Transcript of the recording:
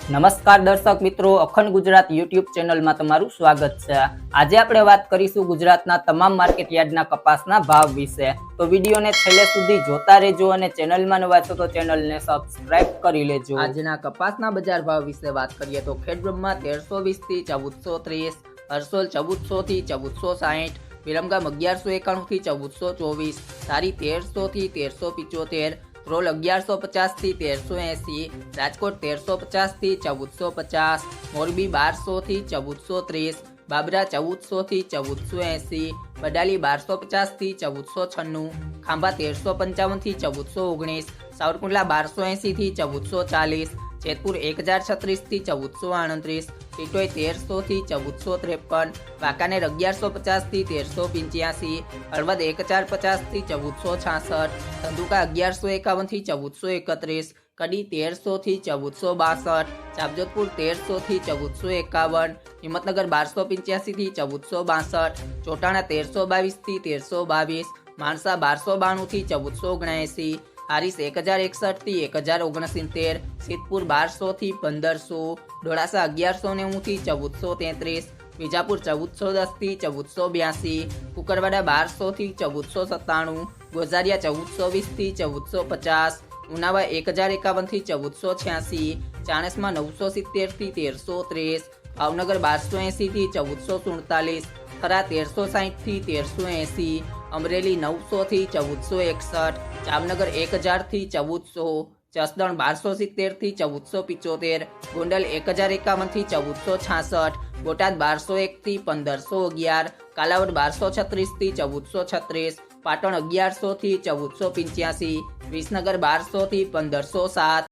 નમસ્કાર દર્શક મિત્રો, અખંડ ગુજરાત યુટ્યુબ ચેનલમાં તમારું સ્વાગત છે। આજે આપણે વાત કરીશું ગુજરાતના તમામ માર્કેટ યાર્ડના કપાસના ભાવ વિશે। તો વિડીયોને છેલ્લે સુધી જોતા રહેજો અને ચેનલમાં નવા છો તો ચેનલને સબસ્ક્રાઇબ કરી લેજો। આજના કપાસના બજાર ભાવ વિશે વાત કરીએ તો ખેડબ્રહ્મા 1320 થી 1430, હરસોલ 1400 થી 1460, વિરમગામ 1191 થી 1424, સારી 1300 થી 1375, રોલ 1150 થી 1380, રાજકોટ 1350 થી 1450, મોરબી 1200 થી 1430, બાબરા 1400 થી 1480, બડાલી 1250 થી 1496, ખાંભા 1355 થી 1419, સાવરકુંડલા 1280 થી 1440, જેતપુર 1036 થી 1438, ટીટોઈ 1300 થી 1453, વાંકાનેર 1150 થી 1385, હળવદ 1050 થી 1466, ધંધુકા 1151 થી 1431, કડી 1300 થી 1462, જામજોધપુર 1300 થી 1451, હિંમતનગર 1285 થી 1462, ચોટાણા 1322 થી 1322, માણસા 1292 થી 1479, હારીસ 1061 થી 1069, સિદ્ધપુર 1200 થી 1500, ડોળાસા 1190 થી 1433, વિજાપુર 1410 થી 1482, કુકરવાડા 1200 થી 1497, ગોઝારિયા 1420 થી 1450, ઉનાવા 1051 થી 1486, ચાણસ્મા 970 થી 1330, ભાવનગર 1280 થી 1447, થરા 1360 થી 1380, અમરેલી 900 થી 1461, જામનગર 1000 થી 1400, જસદણ 1270 થી 1475, ગોંડલ 1051 થી 1466, બોટાદ 1201 થી 1511, કાલાવડ 1236 થી 1436, પાટણ 1100 થી 1485, વિસનગર 1200 થી 1507।